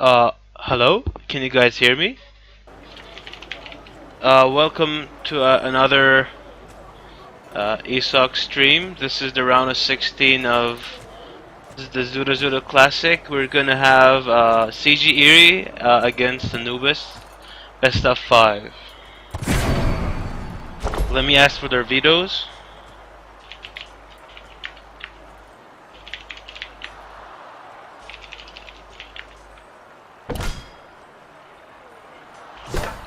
Hello? Can you guys hear me? Welcome to another ESOC stream. This is the round of 16 of the ZutaZuta Classic. We're gonna have CG Erie against Anubis. Best of 5. Let me ask for their vetoes.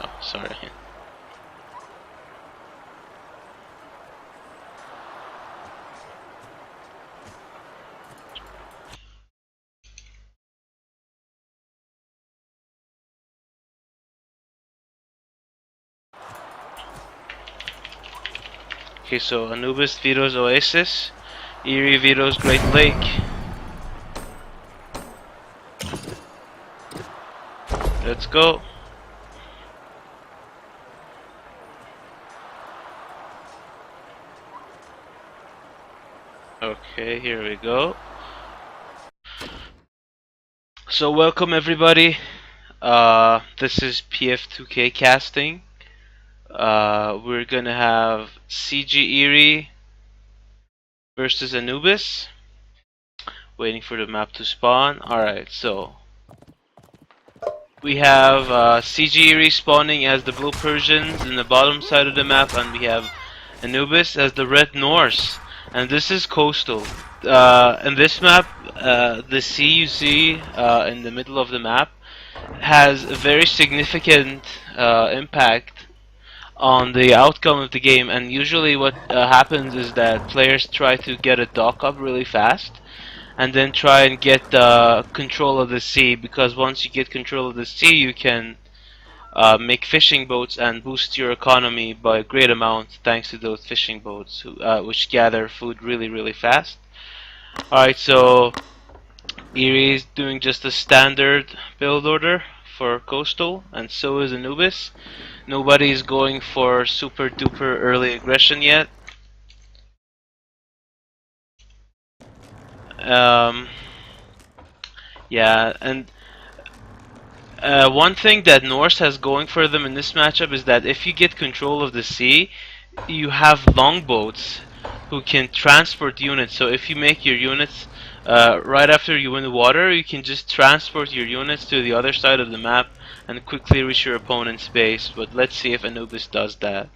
Oh, sorry. Okay, so Anubis vetoes Oasis, Erie vetoes Great Lake. Let's go. Okay, here we go. So welcome everybody. This is PF2K casting. We're gonna have CG Erie versus Anubis. Waiting for the map to spawn. Alright, so we have CG Erie spawning as the blue Persians in the bottom side of the map, and we have Anubis as the red Norse. And this is coastal. In this map, the sea you see in the middle of the map has a very significant impact on the outcome of the game, and usually what happens is that players try to get a dock up really fast and then try and get control of the sea, because once you get control of the sea you can make fishing boats and boost your economy by a great amount thanks to those fishing boats which gather food really fast. Alright, so Erie is doing just a standard build order for coastal, and so is Anubis. Nobody's going for super duper early aggression yet. Yeah, and one thing that Norse has going for them in this matchup is that if you get control of the sea, you have longboats who can transport units. So if you make your units right after you win the water, you can just transport your units to the other side of the map and quickly reach your opponent's base. But let's see if Anubis does that.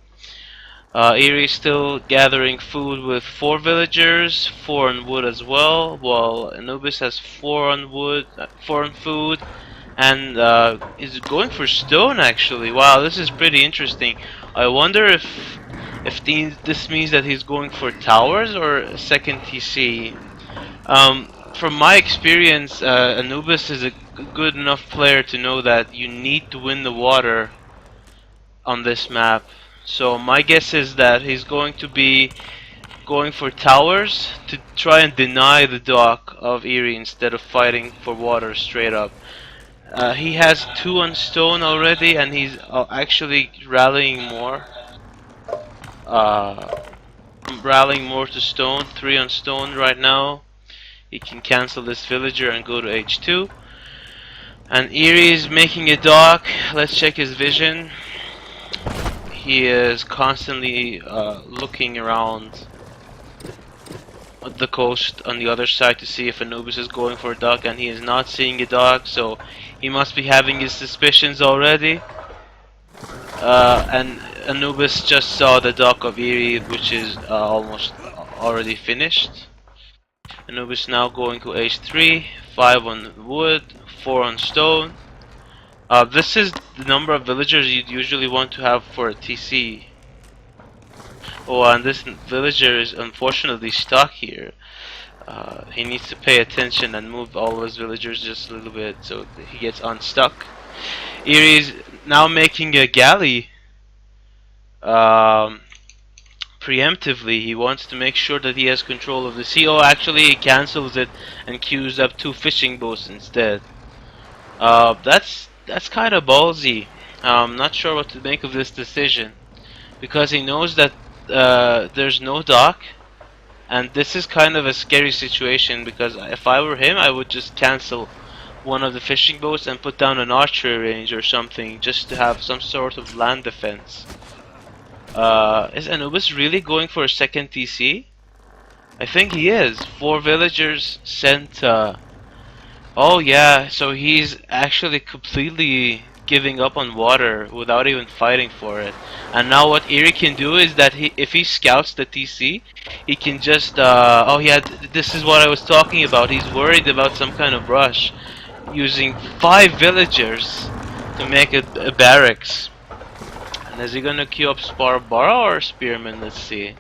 Erie is still gathering food with 4 villagers, 4 on wood as well, while Anubis has 4 on wood, 4 on food, and is going for stone actually. Wow, this is pretty interesting. I wonder if this means that he's going for towers or a second TC. From my experience, Anubis is a good enough player to know that you need to win the water on this map. So my guess is that he's going to be going for towers to try and deny the dock of Erie instead of fighting for water straight up. He has 2 on stone already, and he's actually rallying more. Rallying more to stone, 3 on stone right now. He can cancel this villager and go to H2. And Erie is making a dock. Let's check his vision. He is constantly looking around the coast on the other side to see if Anubis is going for a dock, and he is not seeing a dock, so he must be having his suspicions already. And Anubis just saw the dock of Erie, which is almost already finished. Anubis now going to H3, 5 on wood, 4 on stone. This is the number of villagers you'd usually want to have for a TC. Oh, and this villager is unfortunately stuck here. He needs to pay attention and move all of his villagers just a little bit so he gets unstuck. Erie's now making a galley. Preemptively, he wants to make sure that he has control of the sea. Oh, actually he cancels it and queues up 2 fishing boats instead. That's kind of ballsy. I'm not sure what to make of this decision, because he knows that there's no dock, and this is kind of a scary situation, because if I were him I would just cancel one of the fishing boats and put down an archery range or something, just to have some sort of land defense. Is Anubis really going for a second TC? I think he is. 4 villagers sent. Oh yeah, so he's actually completely giving up on water without even fighting for it. And now what Eerie can do is that if he scouts the TC, he can just oh yeah, this is what I was talking about. He's worried about some kind of rush, using 5 villagers to make a barracks. And is he gonna queue up Sparabara or Spearman? Let's see.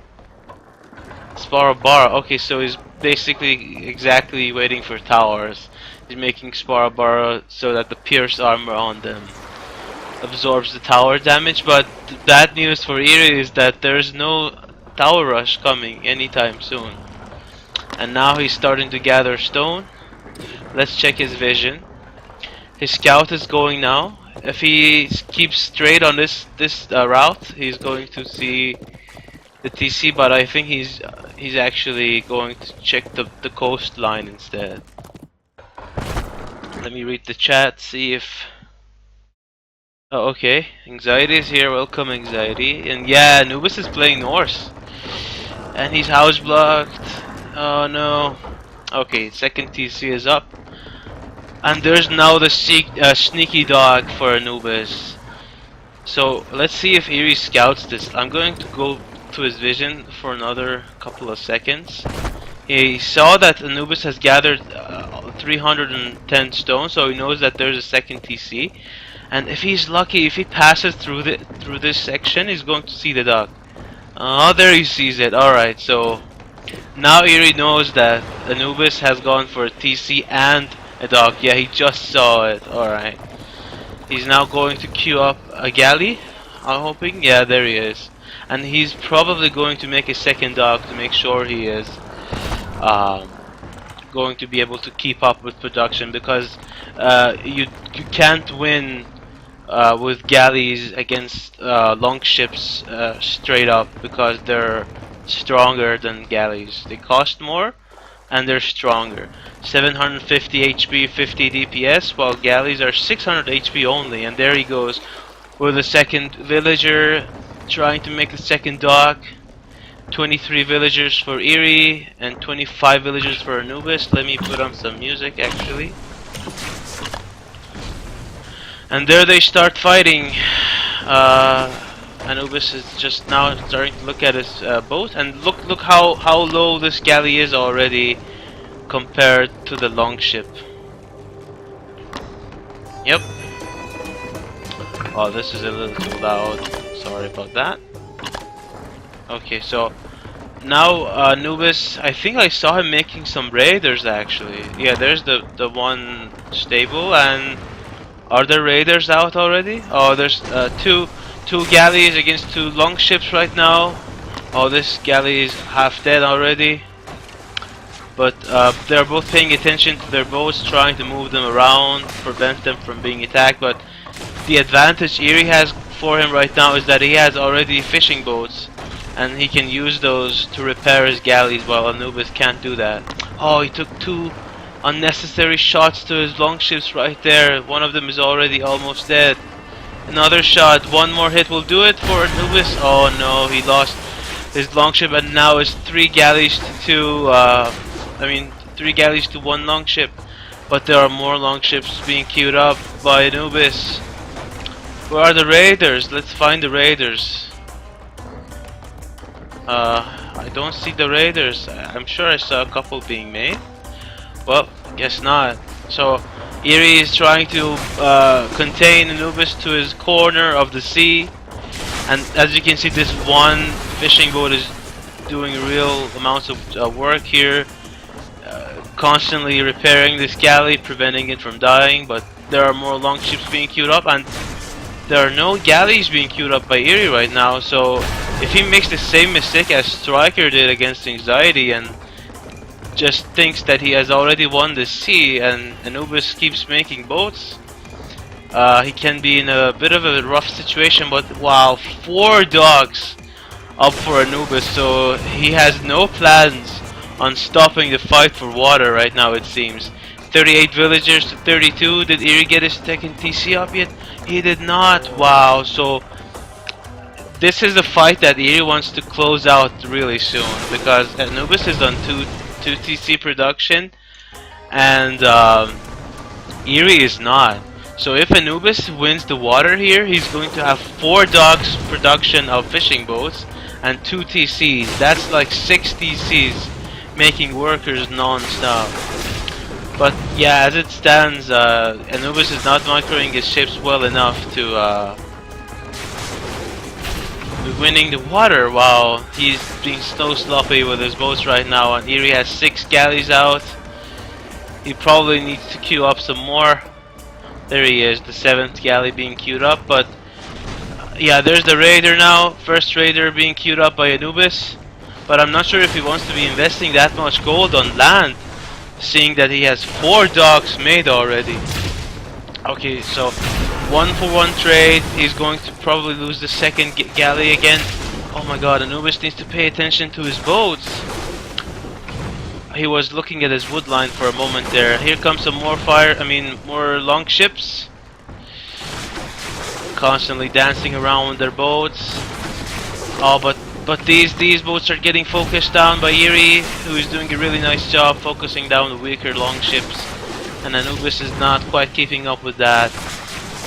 Sparabara. Okay, so he's basically exactly waiting for towers. He's making Sparabara so that the pierced armor on them absorbs the tower damage, but the bad news for Eerie is that there's no tower rush coming anytime soon. And now he's starting to gather stone. Let's check his vision. His scout is going now. If he keeps straight on this route, he's going to see the TC, but I think he's actually going to check the coastline instead. Let me read the chat, see if... Oh, okay. Anxiety is here. Welcome, Anxiety. And yeah, Anubis is playing Norse. And he's house blocked. Oh no. Okay, second TC is up. And there's now the sneaky dog for Anubis. So let's see if Eerie scouts this. I'm going to go to his vision for another couple of seconds. He saw that Anubis has gathered 310 stone, so he knows that there's a second TC. And if he's lucky, if he passes through this section, he's going to see the dog. Oh, there he sees it. Alright, so now Eerie knows that Anubis has gone for a TC and a dog. Yeah, he just saw it. Alright. He's now going to queue up a galley, I'm hoping. Yeah, there he is. And he's probably going to make a second dog to make sure he is going to be able to keep up with production, because you can't win with galleys against longships straight up, because they're stronger than galleys. They cost more and they're stronger. 750 HP, 50 DPS, while galleys are 600 HP only. And there he goes with a second villager trying to make a second dock. 23 villagers for Eerie and 25 villagers for Anubis. Let me put on some music actually. And there they start fighting. Anubis is just now starting to look at his boat, and look how low this galley is already compared to the longship. Yep. Oh, this is a little too loud. Sorry about that. Okay, so now Anubis, I think I saw him making some raiders actually. Yeah, there's the one stable. And are there raiders out already? Oh, there's two galleys against 2 longships right now. Oh, this galley is half dead already. But they're both paying attention to their boats, trying to move them around, prevent them from being attacked. But the advantage Eerie has for him right now is that he has already fishing boats, and he can use those to repair his galleys, while Anubis can't do that. Oh, he took 2 unnecessary shots to his longships right there. One of them is already almost dead. Another shot, one more hit will do it for Anubis. Oh no, he lost his longship, and now it's 3 galleys to 3 galleys to 1 longship. But there are more longships being queued up by Anubis. Where are the raiders? Let's find the raiders. I don't see the raiders. I'm sure I saw a couple being made. Well, guess not. So Eerie is trying to contain Anubis to his corner of the sea, and as you can see, this one fishing boat is doing real amounts of work here, constantly repairing this galley, preventing it from dying. But there are more longships being queued up, and there are no galleys being queued up by Eerie right now. So if he makes the same mistake as Striker did against Anxiety and just thinks that he has already won the sea, and Anubis keeps making boats, he can be in a bit of a rough situation. But wow, 4 dogs up for Anubis, so he has no plans on stopping the fight for water right now, it seems. 38 villagers to 32. Did Erie get his second TC up yet? He did not. Wow. So this is the fight that Erie wants to close out really soon, because Anubis is on 2 TC production and Erie is not. So if Anubis wins the water here, he's going to have 4 docks production of fishing boats and 2 TCs. That's like 6 TCs making workers non-stop. But yeah, as it stands, Anubis is not microing his ships well enough to be winning the water. Wow, he's being so sloppy with his boats right now, and Erie has 6 galleys out. He probably needs to queue up some more. There he is, the 7th galley being queued up, but yeah, there's the raider now. First raider being queued up by Anubis, but I'm not sure if he wants to be investing that much gold on land, seeing that he has 4 docks made already. Okay, so 1-for-1 trade. He's going to probably lose the 2nd galley again. Oh my god, Anubis needs to pay attention to his boats. He was looking at his wood line for a moment there. Here comes some more more long ships. Constantly dancing around with their boats. Oh, but these boats are getting focused down by Erie, who is doing a really nice job focusing down the weaker long ships. And Anubis is not quite keeping up with that.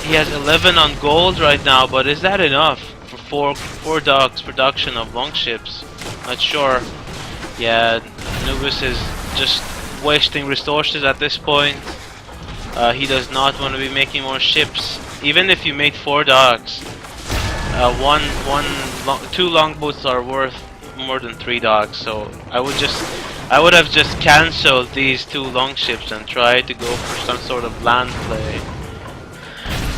He has 11 on gold right now, but is that enough for 4 docks production of long ships? Not sure. Yeah, Anubis is just wasting resources at this point. He does not want to be making more ships. Even if you made 4 docks, 2 longboats are worth more than 3 docks. So I would have just cancelled these 2 long ships and tried to go for some sort of land play.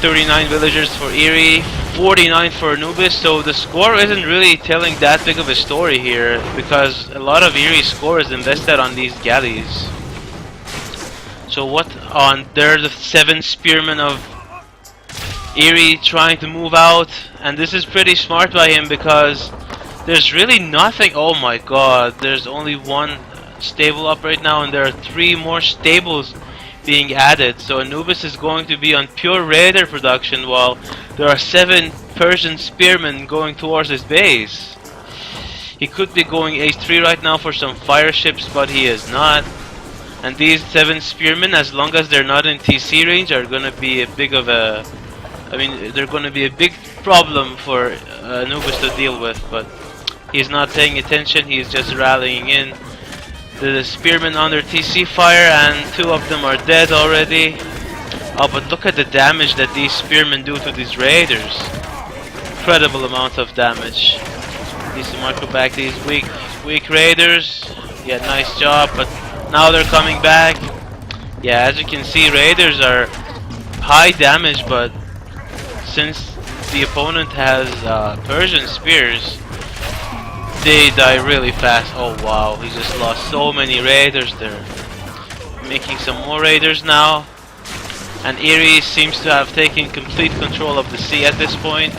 39 villagers for Erie, 49 for Anubis, so the score isn't really telling that big of a story here, because a lot of Erie's score is invested on these galleys. So what on there, the 7 spearmen of Erie trying to move out, and this is pretty smart by him because there's really nothing. Oh my god, there's only 1 stable up right now, and there are 3 more stables being added. So Anubis is going to be on pure raider production while there are 7 Persian spearmen going towards his base. He could be going H3 right now for some fire ships, but he is not. And these 7 spearmen, as long as they're not in TC range, are gonna be a big of a... they're gonna be a big problem for Anubis to deal with, but he's not paying attention, he's just rallying in. The spearmen under TC fire, and 2 of them are dead already. Oh, but look at the damage that these spearmen do to these raiders. Incredible amount of damage. Needs to micro back these weak raiders. Yeah, nice job, but now they're coming back. Yeah, as you can see, raiders are high damage, but since the opponent has Persian spears, they die really fast. Oh wow, he just lost so many raiders there. Making some more raiders now. And Erie seems to have taken complete control of the sea at this point.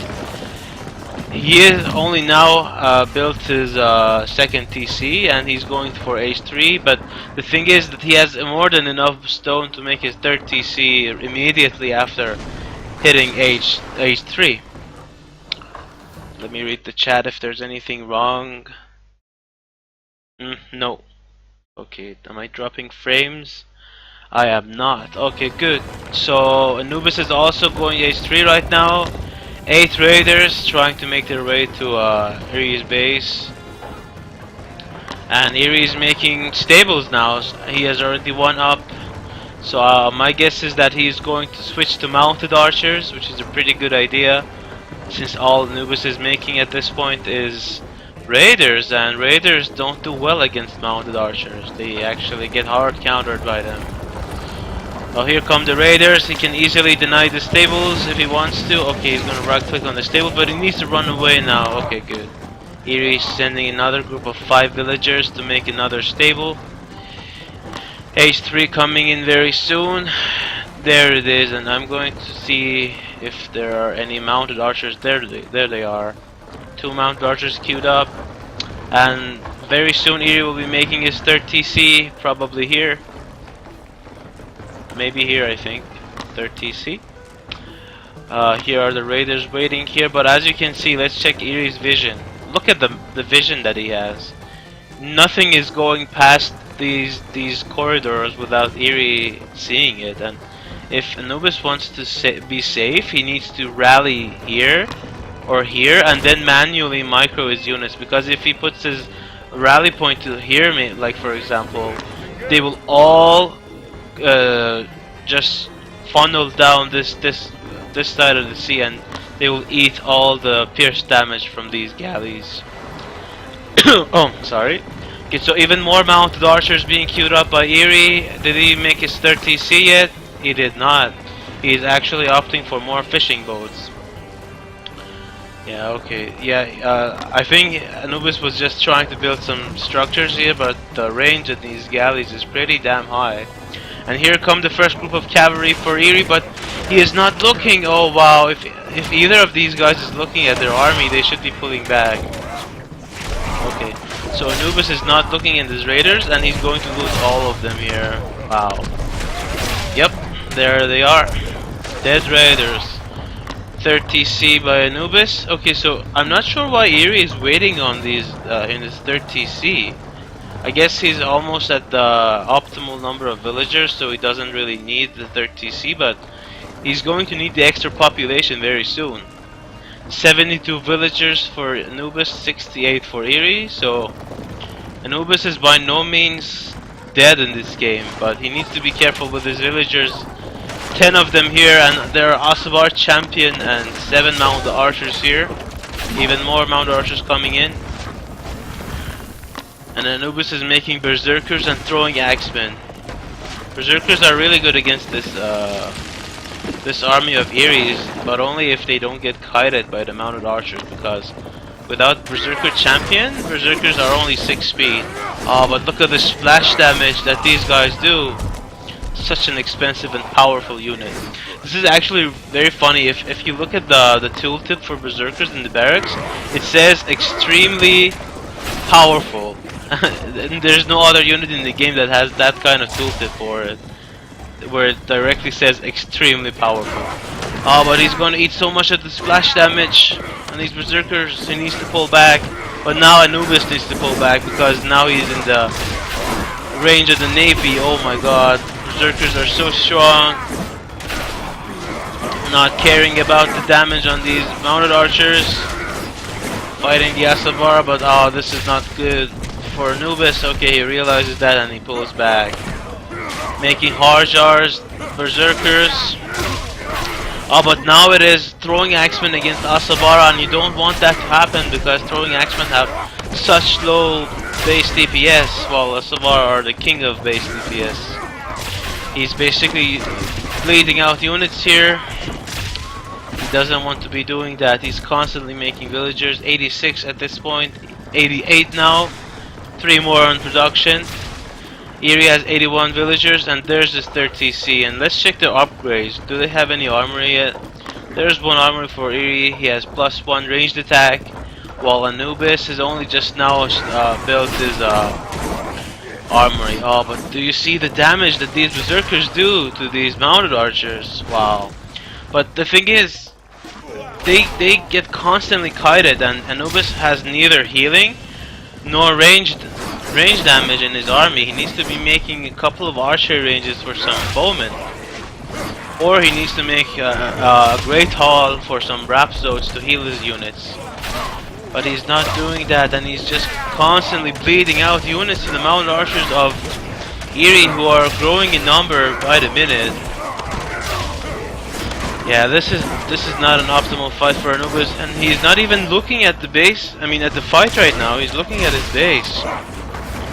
He is only now built his 2nd TC, and he's going for H3, but the thing is that he has more than enough stone to make his 3rd TC immediately after hitting H3. Let me read the chat if there's anything wrong. No. Okay, am I dropping frames? I am not. Okay, good. So Anubis is also going H3 right now. 8 raiders trying to make their way to Erie's base. And Erie is making stables now. He has already 1 up. So my guess is that he's going to switch to mounted archers, which is a pretty good idea, since all Anubis is making at this point is raiders, and raiders don't do well against mounted archers. They actually get hard countered by them. Well, here come the raiders. He can easily deny the stables if he wants to. Okay, he's gonna right click on the stable, but he needs to run away now. Okay, good. Erie is sending another group of 5 villagers to make another stable. H3 coming in very soon. There it is, and I'm going to see if there are any mounted archers. There they are. 2 mounted archers queued up, and very soon Erie will be making his 3rd TC, probably here. maybe here, I think. Third TC. Here are the raiders waiting here, but as you can see, let's check Erie's vision. Look at the vision that he has. Nothing is going past these corridors without Erie seeing it, and if Anubis wants to be safe, he needs to rally here or here and then manually micro his units, because if he puts his rally point to here, like for example, they will all just funnel down this side of the sea, and they will eat all the pierce damage from these galleys. Oh, sorry. Okay, so even more mounted archers being queued up by Erie. Did he make his third TC yet? He did not. He's actually opting for more fishing boats. Yeah, okay. Yeah, I think Anubis was just trying to build some structures here, but the range of these galleys is pretty damn high. And here come the first group of cavalry for Erie, but he is not looking. Oh wow, if either of these guys is looking at their army, they should be pulling back. Okay, so Anubis is not looking at his raiders, and he's going to lose all of them here. Wow. Yep, there they are. Dead raiders. Third TC by Anubis. Okay, so I'm not sure why Erie is waiting on these in his third TC. I guess he's almost at the optimal number of villagers, so he doesn't really need the third TC, but he's going to need the extra population very soon. 72 villagers for Anubis, 68 for Erie, so Anubis is by no means dead in this game, but he needs to be careful with his villagers. 10 of them here, and there are Asabar champion and 7 mounted archers here. Even more mounted archers coming in. And Anubis is making berserkers and throwing axemen. Berserkers are really good against this army of Eries, but only if they don't get kited by the mounted archers, because without berserker champion, berserkers are only 6 speed. Oh, but look at the splash damage that these guys do. Such an expensive and powerful unit. This is actually very funny. If you look at the tooltip for berserkers in the barracks, it says extremely powerful. And there's no other unit in the game that has that kind of tooltip for it, where it directly says extremely powerful. Oh, but he's going to eat so much of the splash damage on these berserkers. He needs to pull back, but now Anubis needs to pull back because now he's in the range of the navy. Oh my god, berserkers are so strong. Not caring about the damage on these mounted archers. Fighting the Asavar, but oh, this is not good for Anubis. Okay, he realizes that and he pulls back. Making Harjars, berserkers. Oh, but now it is throwing axemen against Asavar, and you don't want that to happen because throwing axemen have such low base DPS, while Asavar are the king of base DPS. He's basically bleeding out units here. He doesn't want to be doing that. He's constantly making villagers. 86 at this point, 88 now. 3 more on production. Erie has 81 villagers, and there's this third TC. And let's check their upgrades. Do they have any armory yet? There's one armory for Erie. He has +1 ranged attack, while Anubis has only just now built his armory. Oh, but do you see the damage that these berserkers do to these mounted archers? Wow. But the thing is, they get constantly kited, and Anubis has neither healing nor range damage in his army. He needs to be making a couple of archery ranges for some bowmen, or he needs to make a great hall for some rhapsodes to heal his units. But he's not doing that, and he's just constantly bleeding out units to the mounted archers of Erie, who are growing in number by the minute. Yeah, this is not an optimal fight for Anubis, and he's not even looking at the base. I mean, at the fight right now. He's looking at his base.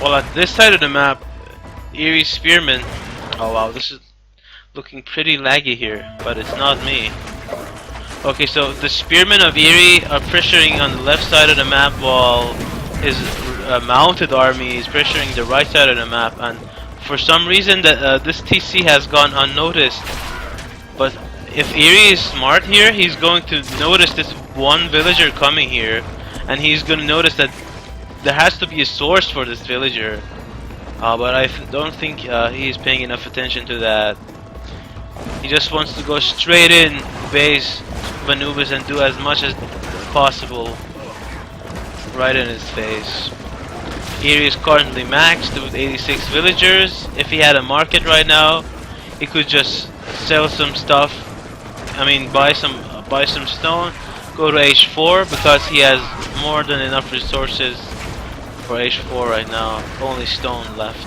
Well, at this side of the map, Erie Spearmen. Oh wow, this is looking pretty laggy here, but it's not me. Okay, so the Spearmen of Erie are pressuring on the left side of the map, while his mounted army is pressuring the right side of the map. And for some reason, that this TC has gone unnoticed. But if Erie is smart here, he's going to notice this one villager coming here, and he's going to notice that there has to be a source for this villager. But I don't think he's paying enough attention to that. He just wants to go straight in base of Anubis and do as much as possible right in his face. Eerie is currently maxed with 86 villagers. If he had a market right now, he could just sell some stuff. I mean, buy some stone, go to H4 because he has more than enough resources for H4 right now. Only stone left.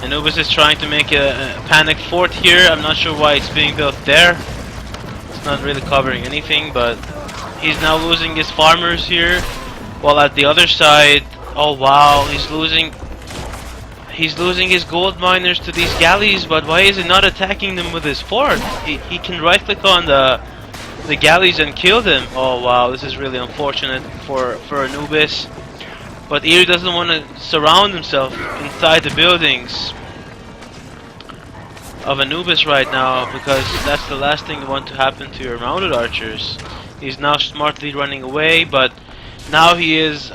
Anubis is trying to make a panic fort here. I'm not sure why it's being built there. It's not really covering anything, but he's now losing his farmers here. While at the other side, oh wow, he's losing his gold miners to these galleys. But why is he not attacking them with his fort? He can right click on the galleys and kill them. Oh wow, this is really unfortunate for Anubis. But Eerie doesn't want to surround himself inside the buildings of Anubis right now, because that's the last thing you want to happen to your mounted archers. He's now smartly running away, but now he is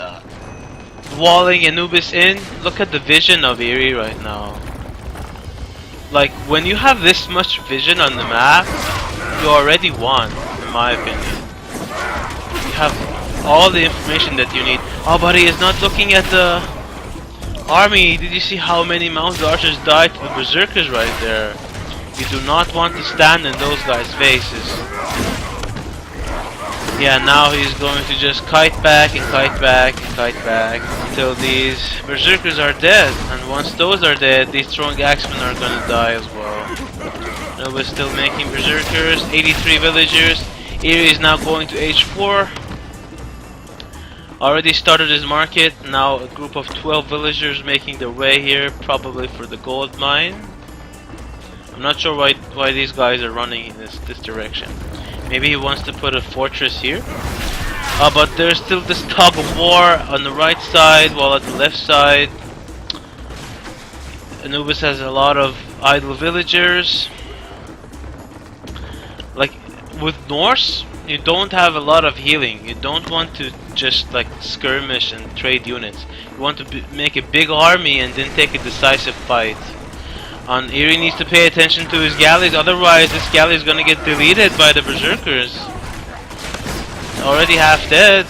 walling Anubis in. Look at the vision of Eerie right now. Like, when you have this much vision on the map, you already won, in my opinion. You have all the information that you need. Oh, but he is not looking at the army. Did you see how many mounted archers died to the berserkers right there? You do not want to stand in those guys' faces. Yeah, now he's going to just kite back and kite back and kite back until these berserkers are dead. And once those are dead, these throwing axemen are gonna die as well. Nova's still making berserkers. 83 villagers. Eerie is now going to H4. Already started his market. Now a group of 12 villagers making their way here, probably for the gold mine. I'm not sure why these guys are running in this direction. Maybe he wants to put a fortress here. But there's still this tug of war on the right side, while at the left side Anubis has a lot of idle villagers. Like with Norse, you don't have a lot of healing. You don't want to just like skirmish and trade units. You want to make a big army and then take a decisive fight. Eerie needs to pay attention to his galleys, otherwise this galley is gonna get deleted by the berserkers. Already half dead.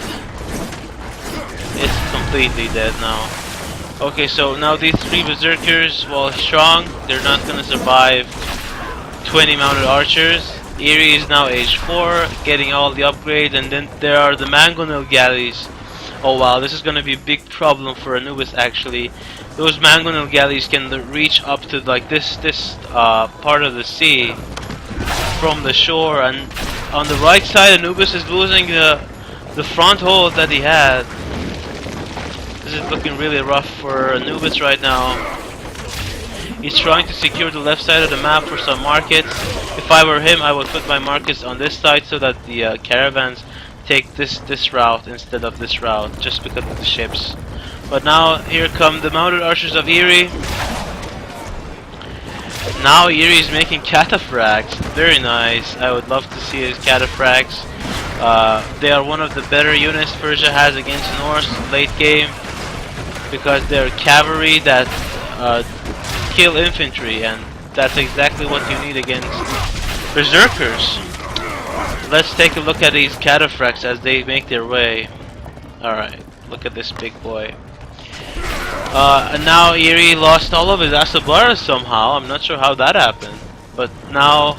It's completely dead now. Okay, so now these 3 berserkers, while strong, they're not gonna survive 20 mounted archers. Eerie is now H4, getting all the upgrades, and then there are the mangonel galleys. Oh wow, this is gonna be a big problem for Anubis actually. Those mangonel galleys can reach up to like this part of the sea from the shore, and on the right side Anubis is losing the front hold that he had. This is looking really rough for Anubis right now. He's trying to secure the left side of the map for some markets. If I were him, I would put my markets on this side so that the caravans take this route instead of this route, just because of the ships. But now here come the mounted archers of Eerie. Now Eerie is making cataphracts. Very nice. I would love to see his cataphracts. They are one of the better units Persia has against Norse late game, because they're cavalry that kill infantry, and that's exactly what you need against berserkers. Let's take a look at these cataphracts as they make their way. Alright, look at this big boy. And now Eerie lost all of his Asablaras somehow. I'm not sure how that happened. But now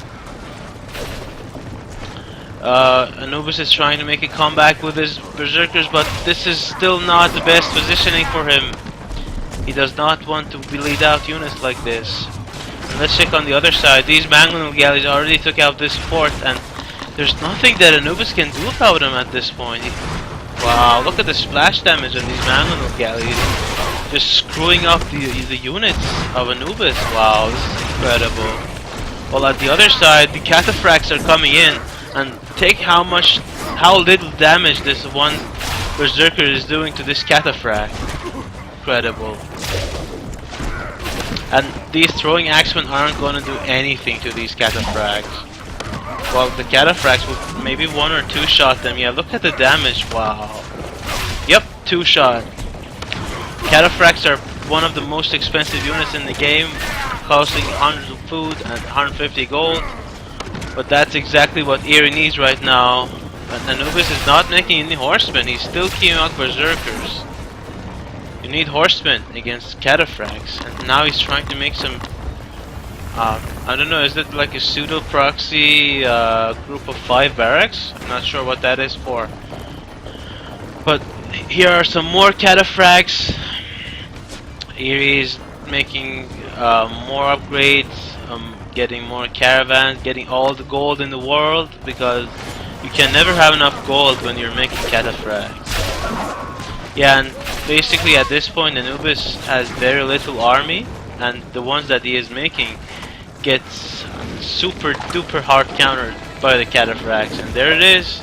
Anubis is trying to make a comeback with his berserkers, but this is still not the best positioning for him. He does not want to lead out units like this. And let's check on the other side. These mangonel galleys already took out this fort, and there's nothing that Anubis can do about him at this point. Wow, look at the splash damage on these mangonel galleys. Just screwing up the units of Anubis. Wow, this is incredible. While at the other side, the cataphracts are coming in, and take how little damage this one berserker is doing to this cataphract. Incredible. And these throwing axemen aren't going to do anything to these cataphracts. Well, the cataphracts will maybe 1 or 2 shot them. Yeah, look at the damage. Wow. Yep, 2 shot. Cataphracts are one of the most expensive units in the game. costing hundreds of food and 150 gold. But that's exactly what Eerie needs right now. And Anubis is not making any horsemen, he's still queuing out berserkers. You need horsemen against cataphracts, and now he's trying to make some I don't know, is it like a pseudo proxy group of 5 barracks? I'm not sure what that is for. But here are some more cataphracts. Eerie is making more upgrades, getting more caravans, getting all the gold in the world, because you can never have enough gold when you're making cataphracts. Yeah, and basically at this point Anubis has very little army, and the ones that he is making gets super duper hard countered by the cataphracts. And there it is.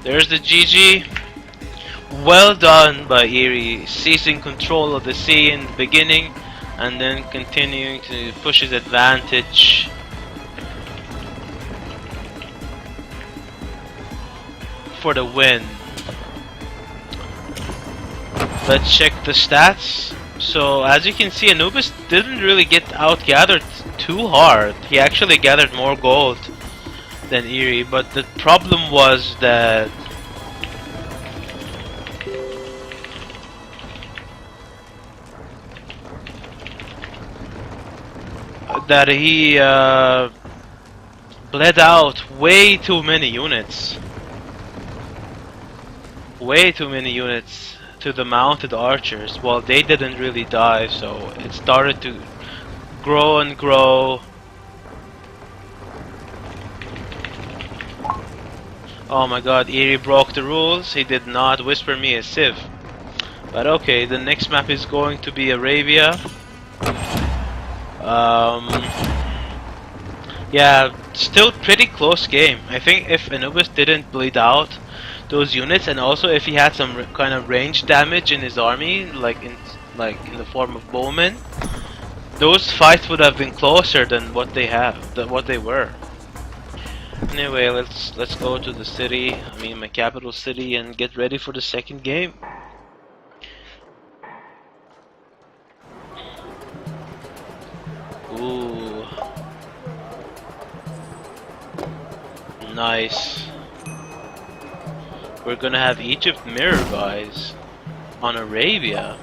There's the GG. Well done by Eerie, seizing control of the sea in the beginning and then continuing to push his advantage. For the win. Let's check the stats. So as you can see, Anubis didn't really get outgathered too hard. He actually gathered more gold than Eerie, but the problem was that he bled out way too many units. Way too many units to the mounted archers, while they didn't really die, so it started to grow and grow. Oh my god, Eerie broke the rules. He did not whisper me a civ. But okay, the next map is going to be Arabia. Yeah, still pretty close game. I think if Anubis didn't bleed out those units, and also if he had some kind of range damage in his army, like in the form of bowmen, those fights would have been closer than what they were. Anyway, let's go to the city. I mean, my capital city, and get ready for the second game. Ooh, nice. We're gonna have Egypt mirror, guys, on Arabia.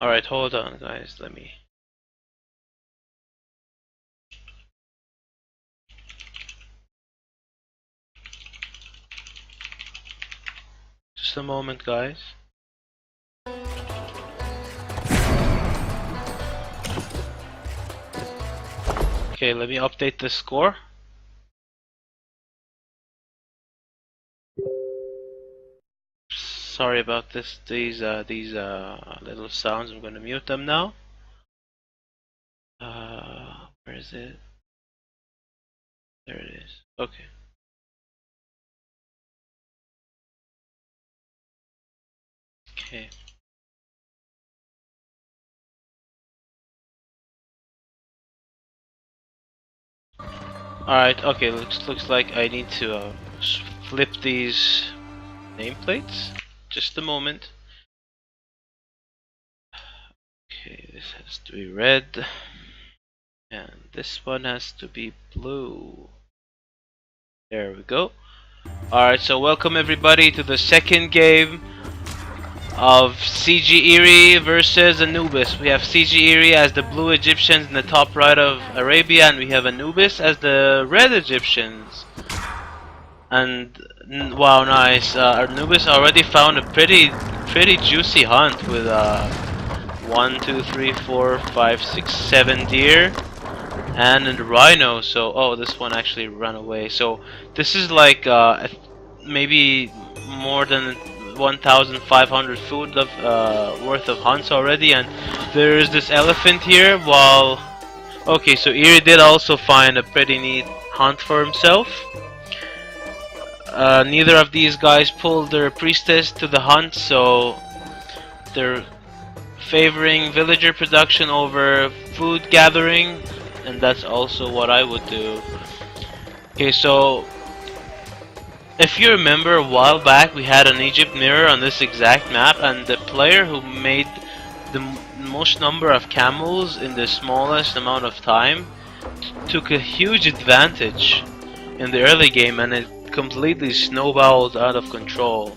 Alright, hold on guys, let me... Just a moment guys. Okay, let me update the score. Sorry about this. These little sounds. I'm gonna mute them now. Where is it? There it is. Okay. Okay. Alright, okay, looks like I need to flip these nameplates. Just a moment. Okay, this has to be red. And this one has to be blue. There we go. Alright, so welcome everybody to the second game of CG Eerie versus Anubis. We have CG Eerie as the blue Egyptians in the top right of Arabia, and we have Anubis as the red Egyptians. And wow, nice. Anubis already found a pretty juicy hunt with 1, 2, 3, 4, 5, 6, 7 deer and a rhino. So oh, this one actually ran away. So this is like maybe more than 1,500 food worth of hunts already, and there is this elephant here. While okay, so Eerie did also find a pretty neat hunt for himself. neither of these guys pulled their priestess to the hunt, so they're favoring villager production over food gathering, and that's also what I would do. Okay, so if you remember, a while back we had an Egypt mirror on this exact map, and the player who made the most number of camels in the smallest amount of time took a huge advantage in the early game, and it completely snowballed out of control.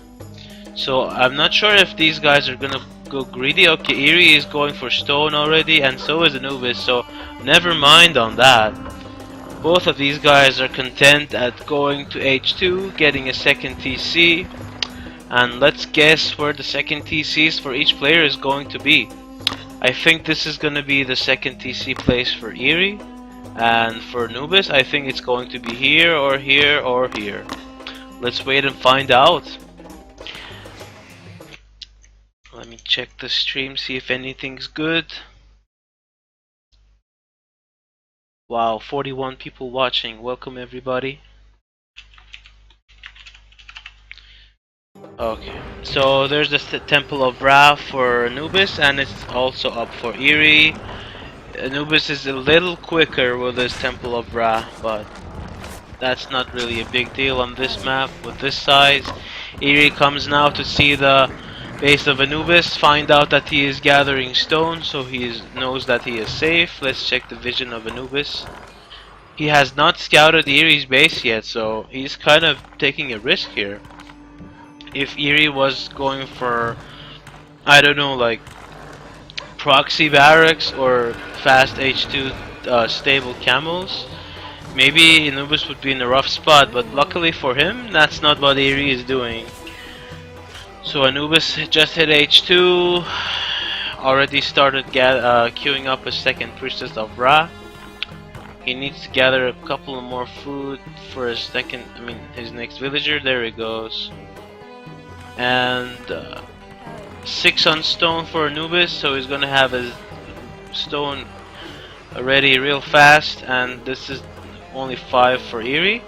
So I'm not sure if these guys are gonna go greedy. Okay, Eerie is going for stone already, and so is Anubis, so never mind on that. Both of these guys are content at going to H2, getting a second TC, and let's guess where the second TCs for each player is going to be. I think this is going to be the second TC place for Eerie, and for Anubis I think it's going to be here or here or here. Let's wait and find out. Let me check the stream, see if anything's good. Wow, 41 people watching. Welcome everybody. Okay, so there's the Temple of Ra for Anubis, and it's also up for Eerie. Anubis is a little quicker with his Temple of Ra, but that's not really a big deal on this map with this size. Eerie comes now to see the base of Anubis, find out that he is gathering stone, so he knows that he is safe. Let's check the vision of Anubis. He has not scouted Eerie's base yet, so he's kind of taking a risk here. If Eerie was going for, I don't know, like proxy barracks or fast H2 stable camels, maybe Anubis would be in a rough spot, but luckily for him, that's not what Eerie is doing. So Anubis just hit H2, already started queuing up a second Priestess of Ra. He needs to gather a couple of more food for his his next villager. There he goes. And 6 on stone for Anubis, so he's gonna have his stone ready real fast, and this is only 5 for Eerie.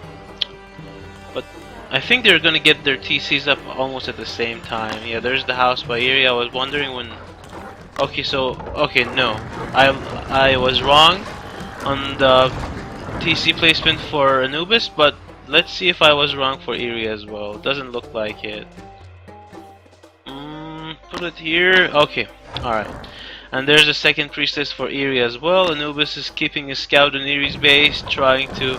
But I think they're gonna get their TCs up almost at the same time. Yeah, there's the house by Eerie. I was wondering when. Okay, no, I was wrong on the TC placement for Anubis, but let's see if I was wrong for Eerie as well. Doesn't look like it. Put it here. Okay, alright. And there's a second priestess for Eerie as well. Anubis is keeping a scout on Eerie's base, trying to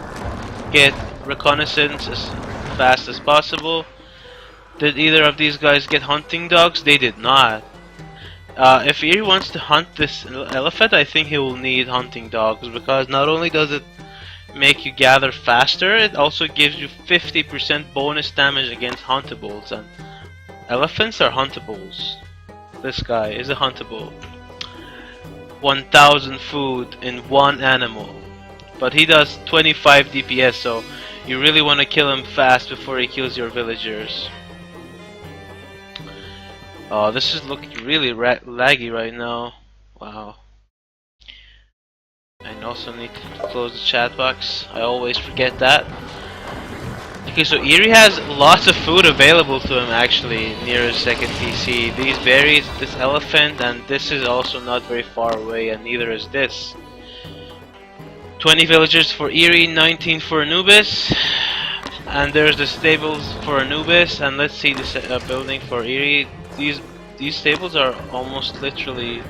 get reconnaissance as fast as possible. Did either of these guys get hunting dogs? They did not. If Eerie wants to hunt this elephant, I think he will need hunting dogs, because not only does it make you gather faster, it also gives you 50% bonus damage against huntables, and elephants are huntables. This guy is a huntable. 1000 food in one animal, but he does 25 DPS, so you really want to kill him fast before he kills your villagers. Oh, this is looking really laggy right now. Wow. I also need to close the chat box. I always forget that. Okay, so Eerie has lots of food available to him actually near his second TC. These berries, this elephant, and this is also not very far away, and neither is this. 20 villagers for Eerie, 19 for Anubis. And there's the stables for Anubis, and let's see this building for Eerie. These stables are almost literally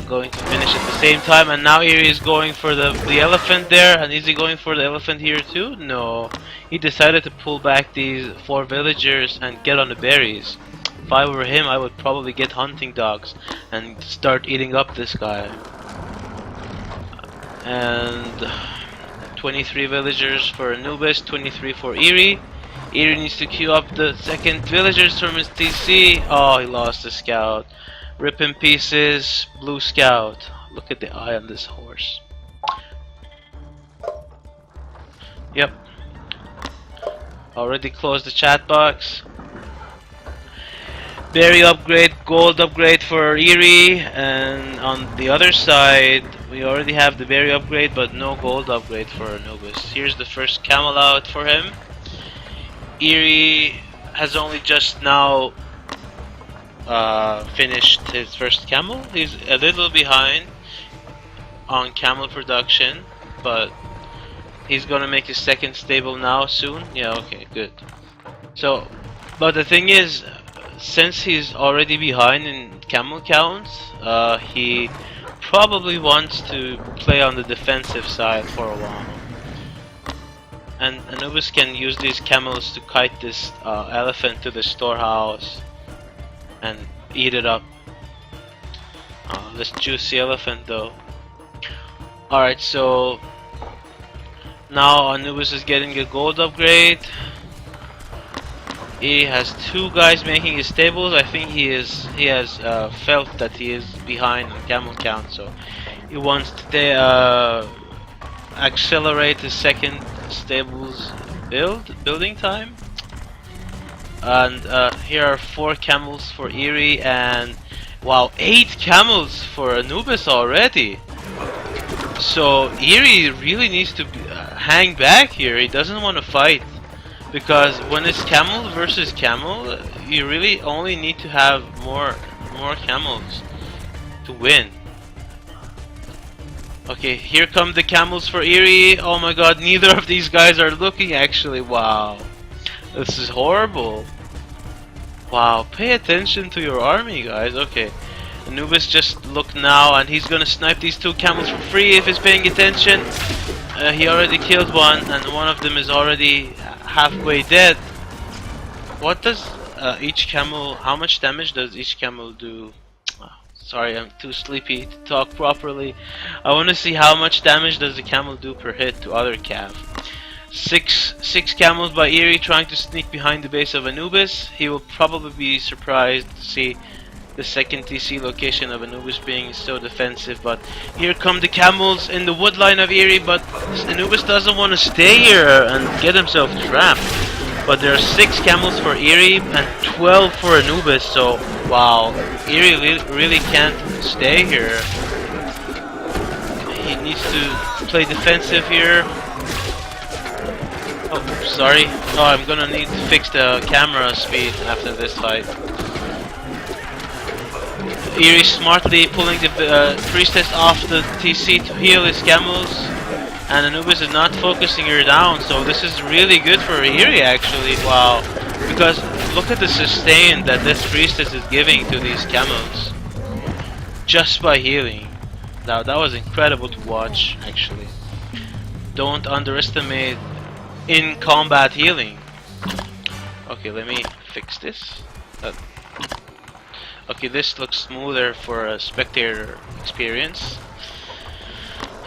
going to finish at the same time, and now Eerie is going for the elephant there. And is he going for the elephant here too? No, he decided to pull back these 4 villagers and get on the berries. If I were him, I would probably get hunting dogs and start eating up this guy. And 23 villagers for Anubis, 23 for Eerie. Eerie needs to queue up the second villagers from his TC. Oh, he lost the scout. Rip in pieces, blue scout. Look at the eye on this horse. Yep. Already closed the chat box. Berry upgrade, gold upgrade for Eerie, and on the other side we already have the berry upgrade but no gold upgrade for Anubis. Here's the first camel out for him. Eerie has only just now finished his first camel. He's a little behind on camel production, but he's gonna make his second stable now soon. Yeah, okay, good. So, but the thing is, since he's already behind in camel counts, he probably wants to play on the defensive side for a while. And Anubis can use these camels to kite this elephant to the storehouse and eat it up. This juicy elephant though. Alright, so now Anubis is getting a gold upgrade. He has two guys making his stables. I think he has felt that he is behind on camel count, so he wants to accelerate his second stables building time. And here are 4 camels for Eerie, and wow, 8 camels for Anubis already. So Eerie really needs to hang back here. He doesn't want to fight, because when it's camel versus camel, you really only need to have more camels to win. Okay, here come the camels for Eerie. Oh my god, neither of these guys are looking actually. Wow, this is horrible. Wow, pay attention to your army, guys. Okay, Anubis just look now, and he's gonna snipe these 2 camels for free if he's paying attention. He already killed one, and one of them is already halfway dead. What does each camel, how much damage does each camel do? Sorry, I'm too sleepy to talk properly. I want to see how much damage does the camel do per hit to other cav. Six camels by Eerie trying to sneak behind the base of Anubis. He will probably be surprised to see the second TC location of Anubis being so defensive, but here come the camels in the wood line of Eerie, but Anubis doesn't want to stay here and get himself trapped. But there are 6 camels for Eerie and 12 for Anubis, so wow, Eerie really can't stay here. He needs to play defensive here. Oh, sorry. Oh, I'm gonna need to fix the camera speed after this fight. Eerie smartly pulling the priestess off the TC to heal his camels, and Anubis is not focusing her down, so this is really good for Eerie actually. Wow, because look at the sustain that this priestess is giving to these camels just by healing. Now that was incredible to watch actually. Don't underestimate in combat healing. Okay, let me fix this. Okay, this looks smoother for a spectator experience.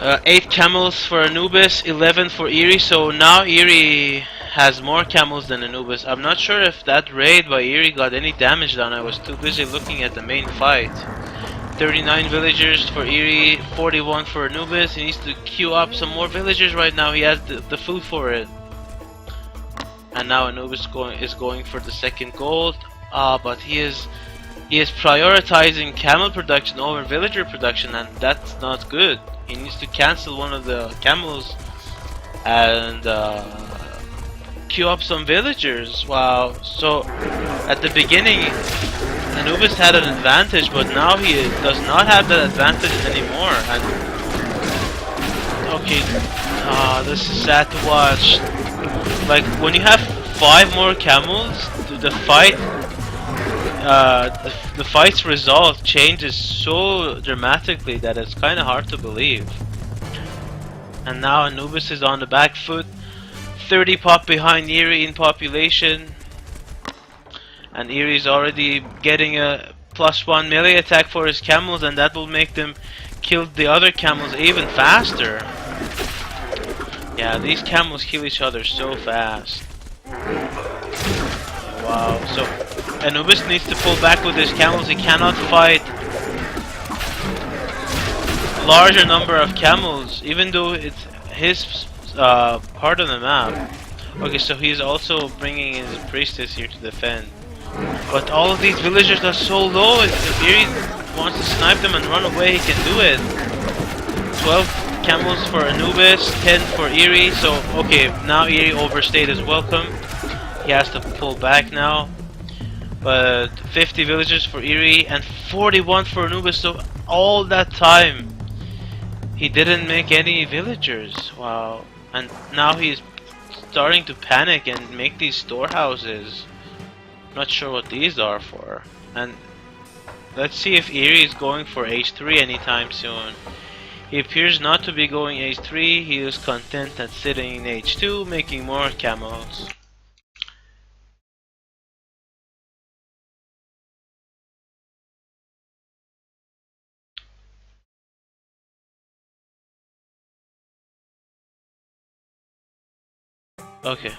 8 camels for Anubis, 11 for Eerie, so now Eerie has more camels than Anubis. I'm not sure if that raid by Eerie got any damage done. I was too busy looking at the main fight. 39 villagers for Eerie, 41 for Anubis. He needs to queue up some more villagers right now. He has the food for it. And now Anubis is going for the second gold. But he is prioritizing camel production over villager production, and that's not good. He needs to cancel one of the camels and queue up some villagers. Wow. So at the beginning Anubis had an advantage, but now he does not have that advantage anymore. And okay, this is sad to watch. Like when you have 5 more camels, the fight's result changes so dramatically that it's kind of hard to believe. And now Anubis is on the back foot, 30 pop behind Eerie in population, and Eerie's already getting a +1 melee attack for his camels, and that will make them kill the other camels even faster. Yeah, these camels kill each other so fast. Wow, so Anubis needs to pull back with his camels. He cannot fight a larger number of camels, even though it's his part of the map. Okay, so he's also bringing his priestess here to defend. But all of these villagers are so low. If Eerie wants to snipe them and run away, he can do it. 12 camels for Anubis, 10 for Eerie. So, okay, now Eerie overstayed his welcome. he has to pull back now. But 50 villagers for Eerie and 41 for Anubis, so all that time he didn't make any villagers. Wow. And now he's starting to panic and make these storehouses. Not sure what these are for. And let's see if Eerie is going for H3 anytime soon. He appears not to be going H3. He is content at sitting in H2, making more camels. Okay.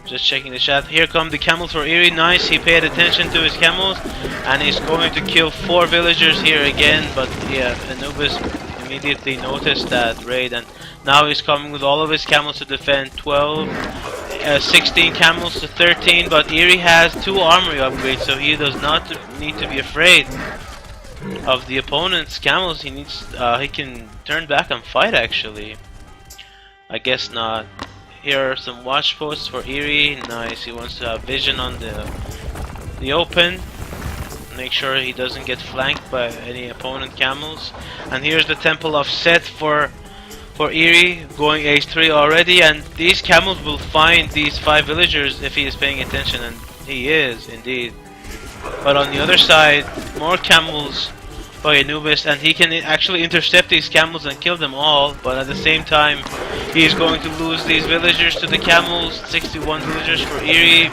Just checking the chat. Here come the camels for Eerie. Nice, he paid attention to his camels. And he's going to kill 4 villagers here again. But yeah, Anubis immediately noticed that raid. And now he's coming with all of his camels to defend. 16 camels to 13. But Eerie has 2 armory upgrades. So he does not need to be afraid of the opponent's camels. He can turn back and fight actually. I guess not. Here are some watch posts for Eerie. Nice, he wants to have vision on the open. Make sure he doesn't get flanked by any opponent camels. And here's the temple of Set for Eerie, going H3 already. And these camels will find these 5 villagers if he is paying attention, and he is indeed. But on the other side, more camels by Anubis, and he can actually intercept these camels and kill them all, but at the same time he is going to lose these villagers to the camels. 61 villagers for Eerie,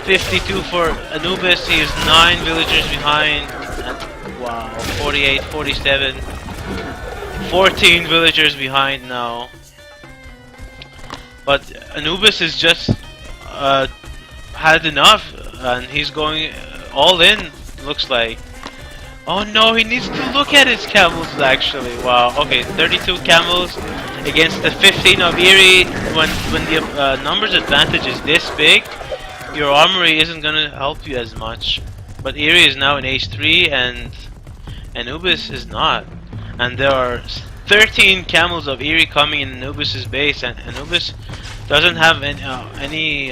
52 for Anubis. He is 9 villagers behind, and wow, 48, 47, 14 villagers behind now. But Anubis is just had enough, and he's going all in, looks like. Oh no, he needs to look at his camels actually. Wow, okay, 32 camels against the 15 of Eerie. When the numbers advantage is this big, your armory isn't gonna help you as much. But Eerie is now in H3 and Anubis is not. And there are 13 camels of Eerie coming in Anubis's base, and Anubis doesn't have any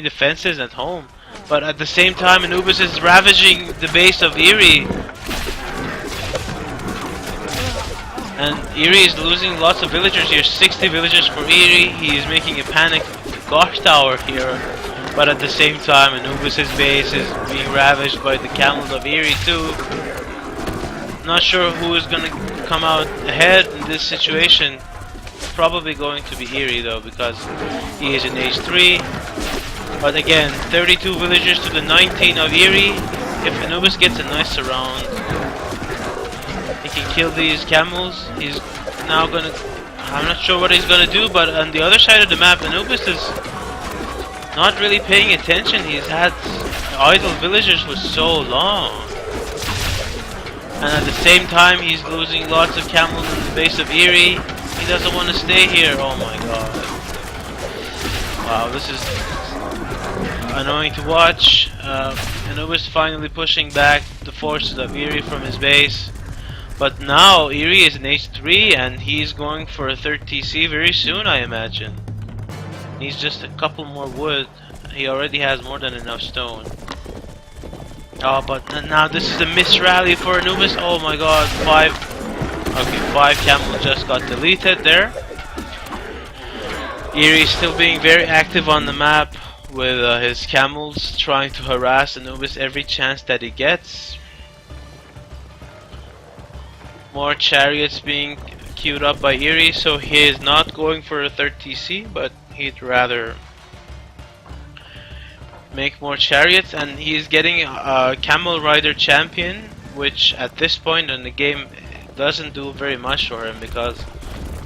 defenses at home. But at the same time, Anubis is ravaging the base of Eerie. And Eerie is losing lots of villagers here. 60 villagers for Eerie. He is making a panic guard tower here. But at the same time, Anubis's base is being ravaged by the camels of Eerie too. Not sure who is going to come out ahead in this situation. Probably going to be Eerie though, because he is in H3. But again, 32 villagers to the 19 of Eerie. If Anubis gets a nice surround, he can kill these camels. He's now gonna... I'm not sure what he's gonna do, but on the other side of the map, Anubis is not really paying attention. He's had idle villagers for so long. And at the same time, he's losing lots of camels in the base of Eerie. He doesn't want to stay here. Oh my god. Wow, this is annoying to watch. Anubis finally pushing back the forces of Eerie from his base. But now Eerie is in H3 and he's going for a 3rd TC very soon, I imagine. Needs just a couple more wood. He already has more than enough stone. Oh, but now this is a misrally for Anubis. Oh my god, 5 camels just got deleted there. Eerie is still being very active on the map with his camels, trying to harass Anubis every chance that he gets. More chariots being queued up by Eerie, so he is not going for a 3rd TC, but he'd rather make more chariots, and he's getting a camel rider champion, which at this point in the game doesn't do very much for him, because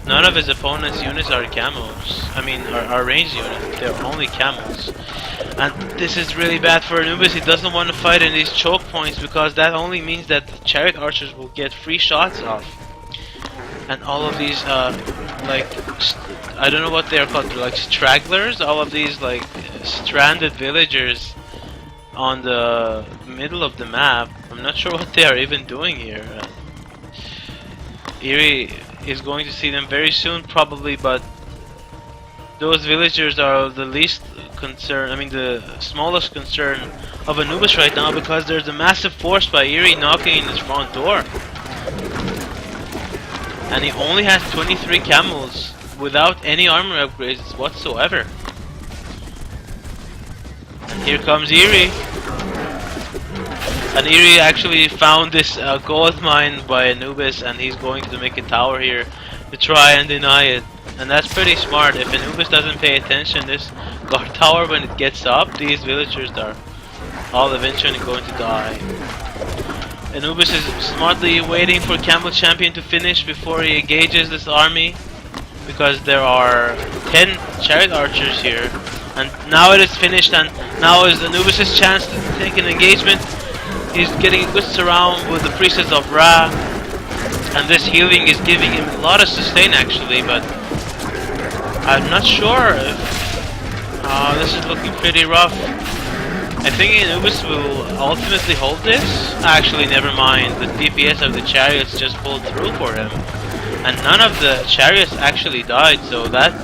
none of his opponent's units are camels. I mean, are ranged units. They're only camels. And this is really bad for Anubis. He doesn't want to fight in these choke points, because that only means that the chariot archers will get free shots off. And all of these, like, I don't know what they're called, they're like stragglers. All of these, like, stranded villagers on the middle of the map. I'm not sure what they are even doing here. Eerie is going to see them very soon, probably, but those villagers are the least concern, I mean the smallest concern of Anubis right now, because there's a massive force by Eerie knocking in his front door. And he only has 23 camels without any armor upgrades whatsoever. And here comes Eerie. And Eerie actually found this gold mine by Anubis, and he's going to make a tower here to try and deny it. And that's pretty smart. If Anubis doesn't pay attention, this guard tower, when it gets up, these villagers are all eventually going to die. Anubis is smartly waiting for Camel Champion to finish before he engages this army, because there are 10 chariot archers here. And now it is finished, and now is Anubis' chance to take an engagement. He's getting a good surround with the Priestess of Ra, and this healing is giving him a lot of sustain actually, but I'm not sure if this is looking pretty rough. I think Anubis will ultimately hold this. Actually, never mind. The DPS of the chariots just pulled through for him, and none of the chariots actually died. So that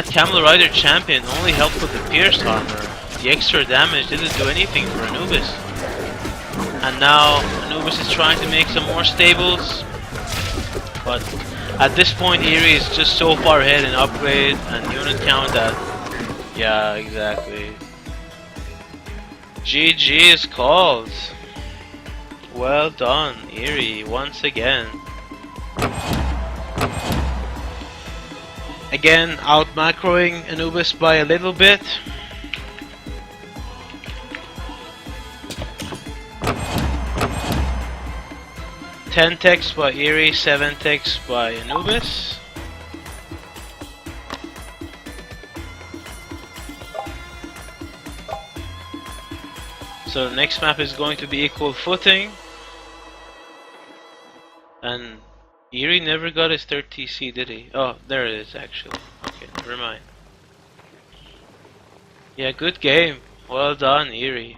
Camel Rider champion only helped with the pierced armor. The extra damage didn't do anything for Anubis. And now Anubis is trying to make some more stables, but at this point Eerie is just so far ahead in upgrade and unit count that, yeah, exactly. GG is called. Well done, Eerie, once again. Again, out macroing Anubis by a little bit. Ten ticks by Eerie, 7 ticks by Anubis. So the next map is going to be equal footing. And Eerie never got his third TC, did he? Oh, there it is actually. Okay, never mind. Yeah, good game. Well done, Eerie.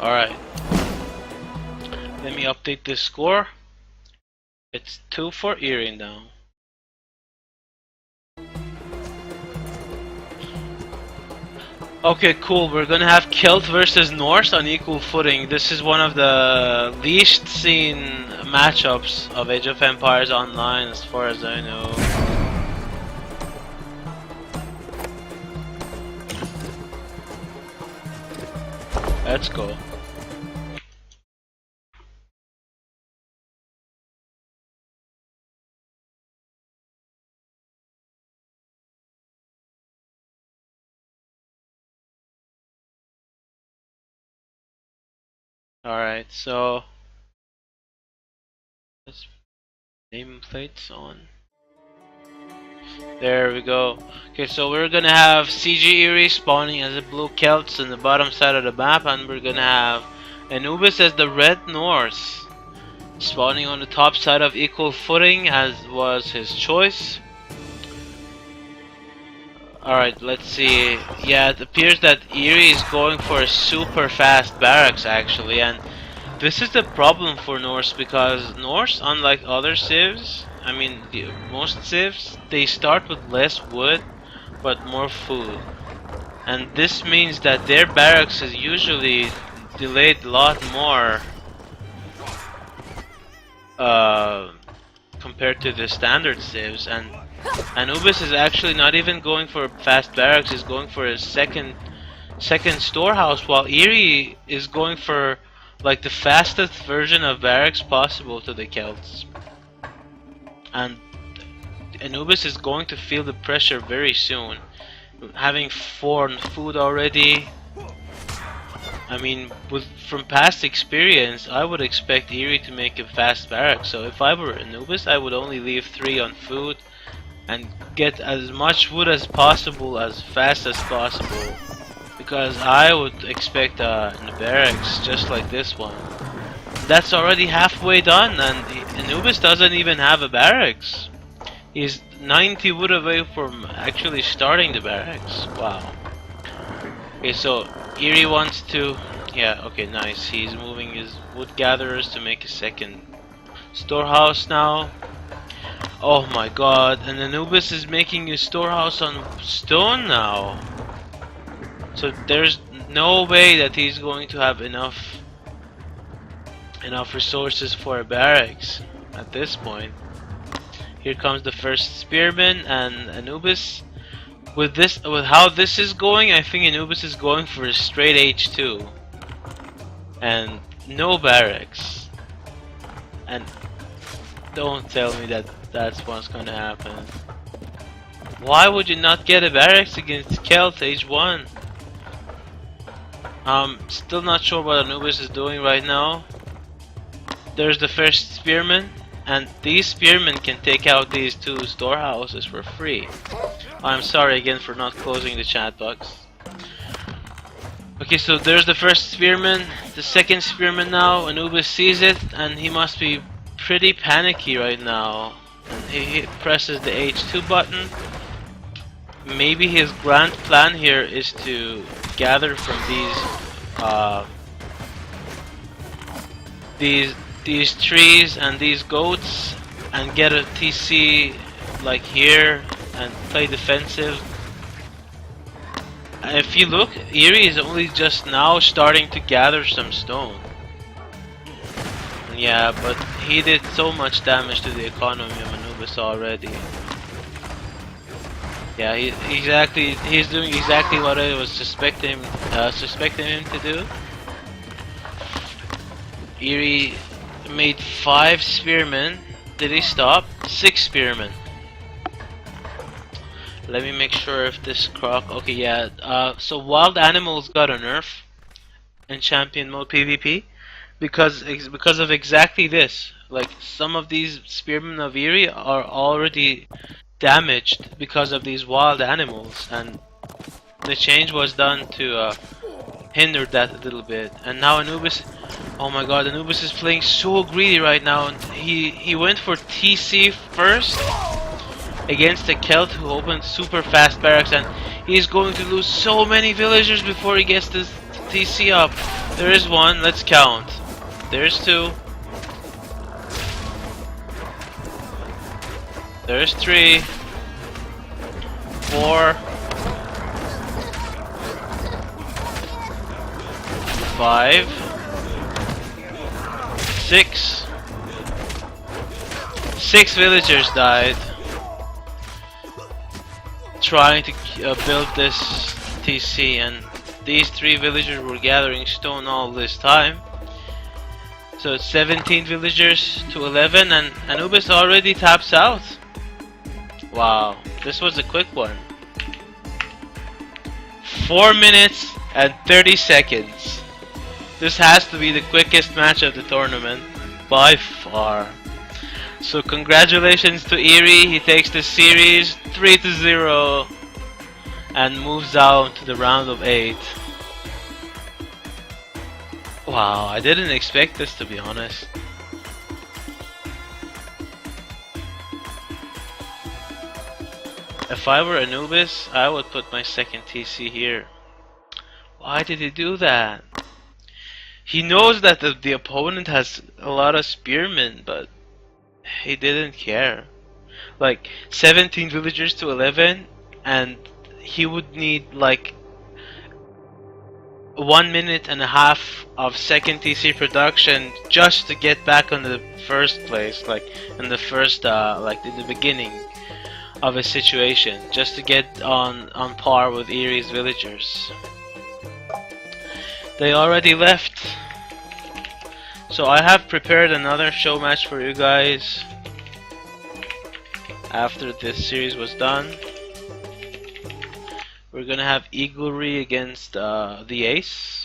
Alright. Let me update this score. It's 2 for Eerie now. Okay, cool. We're gonna have Celt versus Norse on equal footing. This is one of the least seen matchups of Age of Empires Online, as far as I know. Let's go. Alright, so let's nameplates on. There we go. Okay, so we're gonna have CG Eerie spawning as a blue Celts on the bottom side of the map, and we're gonna have Anubis as the red Norse spawning on the top side of equal footing, as was his choice. Alright, let's see. Yeah, it appears that Eerie is going for a super fast barracks actually, and this is the problem for Norse, because Norse, unlike other civs, I mean most civs, they start with less wood but more food. And this means that their barracks is usually delayed a lot more compared to the standard civs, and Anubis is actually not even going for fast barracks, he's going for a second storehouse, while Eerie is going for like the fastest version of barracks possible to the Celts. And Anubis is going to feel the pressure very soon. Having 4 food already, I mean, from past experience, I would expect Eerie to make a fast barracks. So if I were Anubis, I would only leave 3 on food and get as much wood as possible as fast as possible. because I would expect a barracks just like this one. That's already halfway done, and Anubis doesn't even have a barracks. He's 90 wood away from actually starting the barracks. Wow. Okay, so Eerie wants to... Yeah, okay, nice. He's moving his wood gatherers to make a second storehouse now. Oh my god, and Anubis is making his storehouse on stone now. So there's no way that he's going to have enough resources for a barracks at this point. Here comes the first spearman, and Anubis with how this is going, I think Anubis is going for a straight H2 and no barracks. And don't tell me that that's what's gonna happen. Why would you not get a barracks against Kelt H1? Still not sure what Anubis is doing right now. There's the first spearman, and these spearmen can take out these two storehouses for free. I'm sorry again for not closing the chat box. Okay, so there's the first spearman, the second spearman now. Anubis sees it, and he must be pretty panicky right now. And he presses the H2 button. Maybe his grand plan here is to gather from these trees and these goats and get a TC like here and play defensive. If you look, Eerie is only just now starting to gather some stone. Yeah, but he did so much damage to the economy of Anubis already. Yeah, he's doing exactly what I was suspecting him to do. Eerie made 5 spearmen. Did he stop? 6 spearmen. Let me make sure if this croc... Okay, yeah. So wild animals got a nerf in champion mode PvP because of exactly this. Like, some of these spearmen of Eerie are already damaged because of these wild animals, and the change was done to hinder that a little bit. And now Anubis... Oh my god, Anubis is playing so greedy right now. And he went for TC first against the Celt who opened super fast barracks, and he's going to lose so many villagers before he gets this TC up. There is one, let's count. There's 2. There's 3. 4. 5. 6. 6 villagers died trying to build this TC, and these 3 villagers were gathering stone all this time. So it's 17 villagers to 11, and Anubis already taps out. Wow, this was a quick one. 4 minutes and 30 seconds. This has to be the quickest match of the tournament by far. So congratulations to Eerie. He takes the series 3-0 and moves out to the round of 8. Wow, I didn't expect this, to be honest. If I were Anubis, I would put my second TC here. Why did he do that? He knows that the opponent has a lot of spearmen, but he didn't care. Like 17 villagers to 11, and he would need like 1.5 minutes of second TC production just to get back on the first place, like in the first like in the beginning of a situation, just to get on par with Eerie's villagers. They already left. So I have prepared another show match for you guys after this series was done. We're gonna have Eaglery against the Ace.